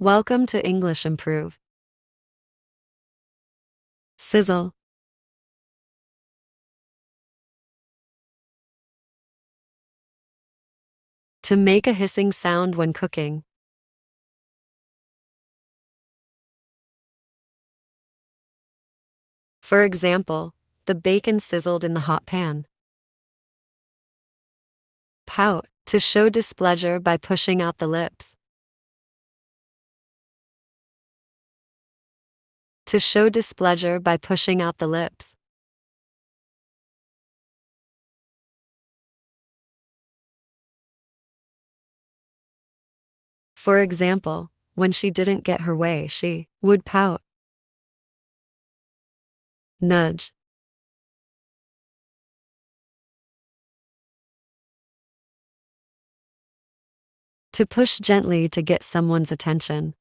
Welcome to English Improve. Sizzle. To make a hissing sound when cooking. For example, the bacon sizzled in the hot pan. Pout. To show displeasure by pushing out the lips. To show displeasure by pushing out the lips. For example, when she didn't get her way, she would pout. Nudge. To push gently to get someone's attention.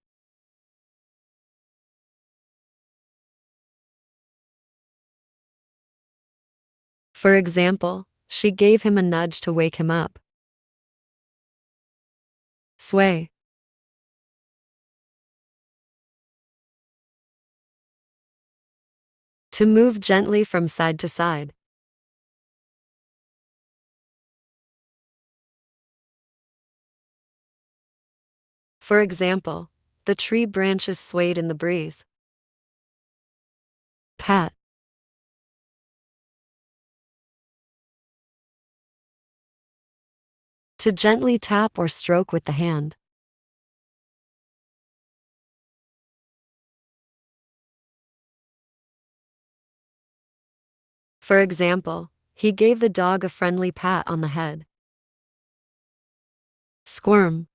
For example, she gave him a nudge to wake him up. Sway. To move gently from side to side. For example, the tree branches swayed in the breeze. Pat. To gently tap or stroke with the hand. For example, he gave the dog a friendly pat on the head. Squirm.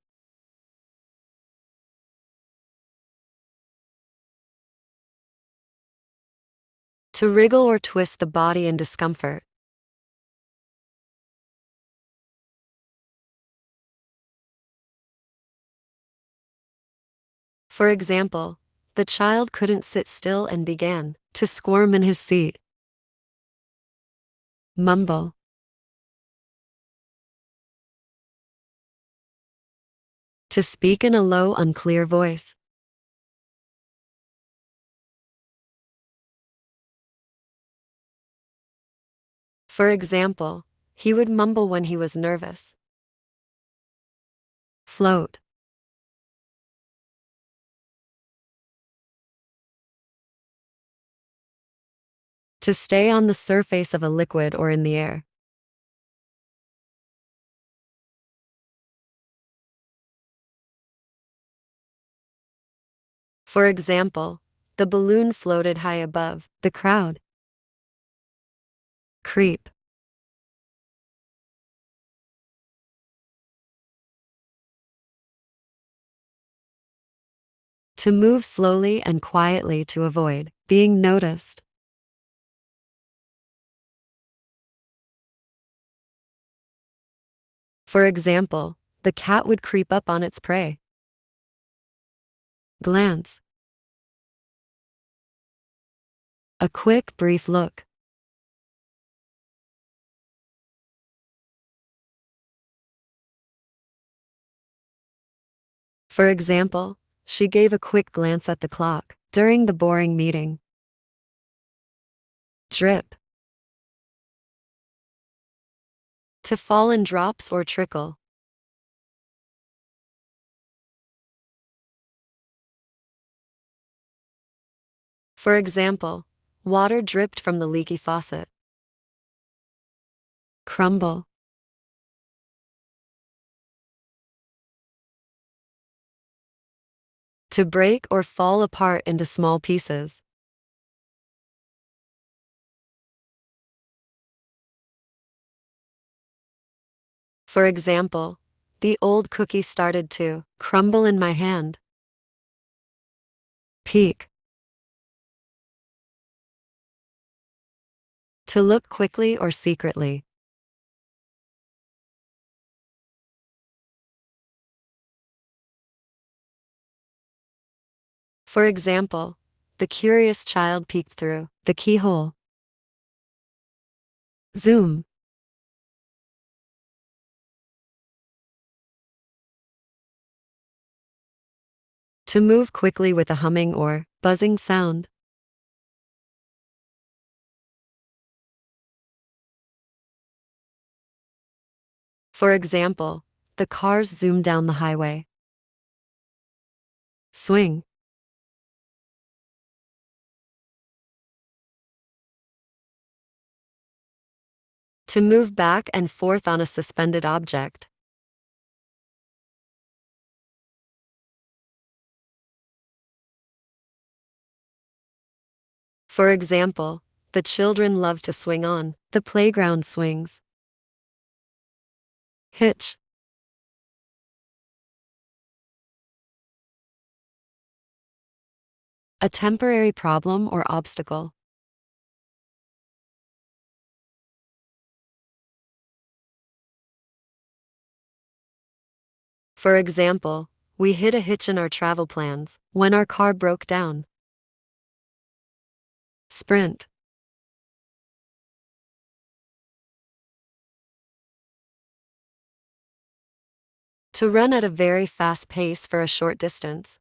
To wriggle or twist the body in discomfort. For example, the child couldn't sit still and began to squirm in his seat. Mumble. To speak in a low, unclear voice. For example, he would mumble when he was nervous. Float. To stay on the surface of a liquid or in the air. For example, the balloon floated high above the crowd. Creep. To move slowly and quietly to avoid being noticed. For example, the cat would creep up on its prey. Glance. A quick, brief look. For example, she gave a quick glance at the clock during the boring meeting. Drip. To fall in drops or trickle. For example, water dripped from the leaky faucet. Crumble. To break or fall apart into small pieces. For example, the old cookie started to crumble in my hand. Peek. To look quickly or secretly. For example, the curious child peeked through the keyhole. Zoom. To move quickly with a humming or buzzing sound. For example, the cars zoom down the highway. Swing. To move back and forth on a suspended object. For example, the children love to swing on the playground swings. Hitch. A temporary problem or obstacle. For example, we hit a hitch in our travel plans when our car broke down. Sprint. To run at a very fast pace for a short distance.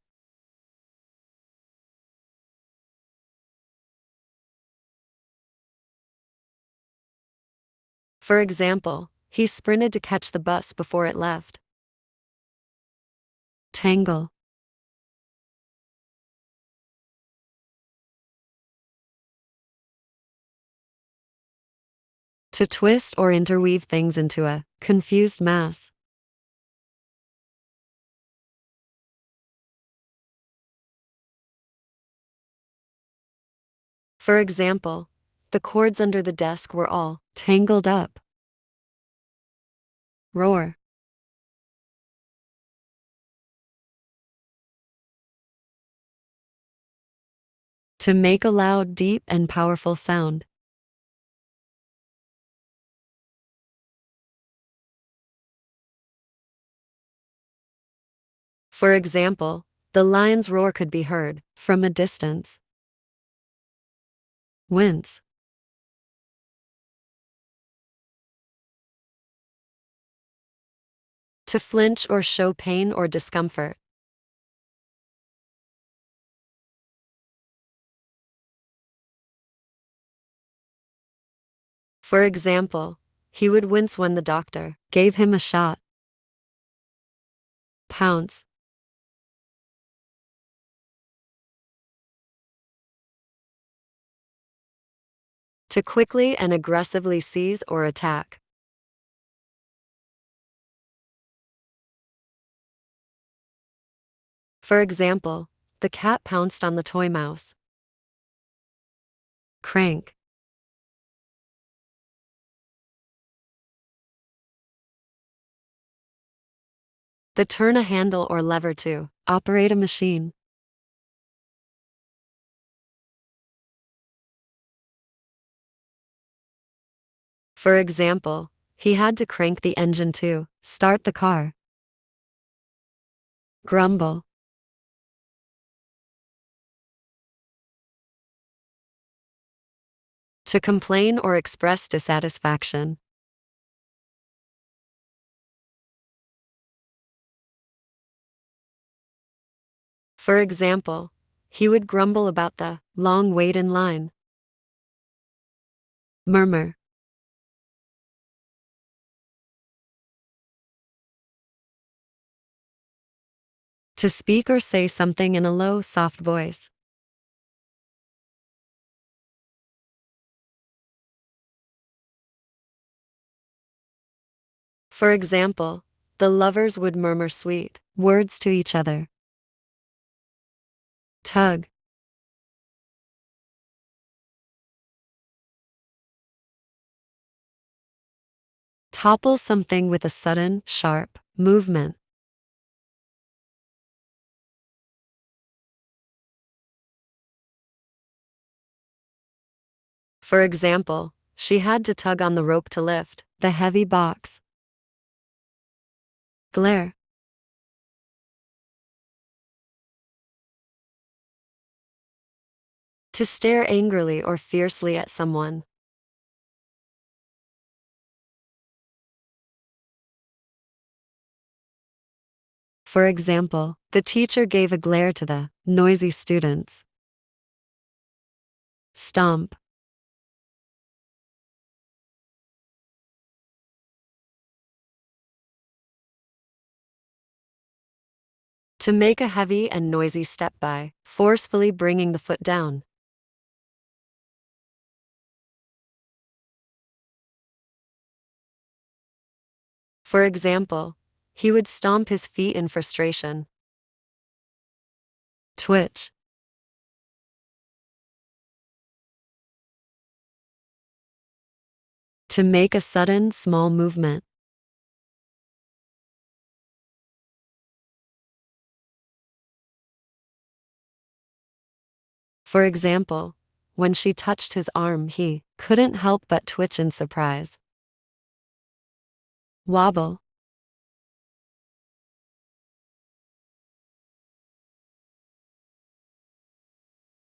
For example, he sprinted to catch the bus before it left. Tangle. To twist or interweave things into a confused mass. For example, the cords under the desk were all tangled up. Roar. To make a loud, deep, and powerful sound. For example, the lion's roar could be heard from a distance. Wince. To flinch or show pain or discomfort. For example, he would wince when the doctor gave him a shot. Pounce. To quickly and aggressively seize or attack. For example, the cat pounced on the toy mouse. Crank. To turn a handle or lever to operate a machine. For example, he had to crank the engine to start the car. Grumble. To complain or express dissatisfaction. For example, he would grumble about the long wait in line. Murmur. To speak or say something in a low, soft voice. For example, the lovers would murmur sweet words to each other. Tug. Topple something with a sudden, sharp movement. For example, she had to tug on the rope to lift the heavy box. Glare. To stare angrily or fiercely at someone. For example, the teacher gave a glare to the noisy students. Stomp. To make a heavy and noisy step by forcefully bringing the foot down. For example, he would stomp his feet in frustration. Twitch. To make a sudden, small movement. For example, when she touched his arm, he couldn't help but twitch in surprise. Wobble.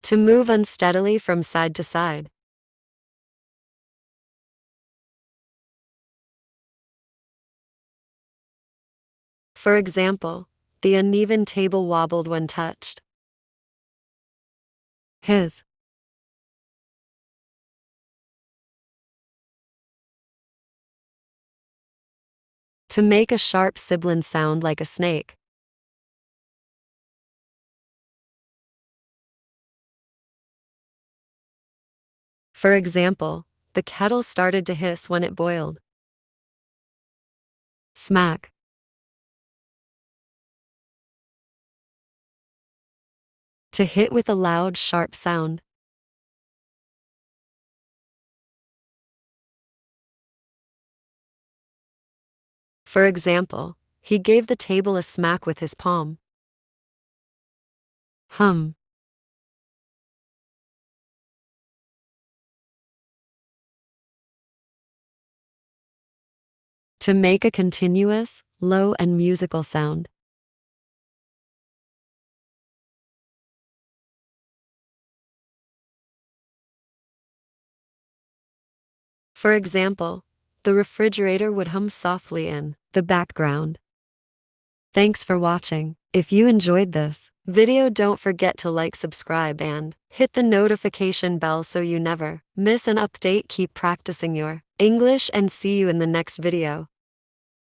To move unsteadily from side to side. For example, the uneven table wobbled when touched. His. To make a sharp sibilant sound like a snake. For example, the kettle started to hiss when it boiled. Smack. To hit with a loud, sharp sound. For example, he gave the table a smack with his palm. Hum. To make a continuous, low and musical sound. For example, the refrigerator would hum softly in the background. Thanks for watching. If you enjoyed this video, don't forget to like, subscribe, and hit the notification bell so you never miss an update. Keep practicing your English and see you in the next video.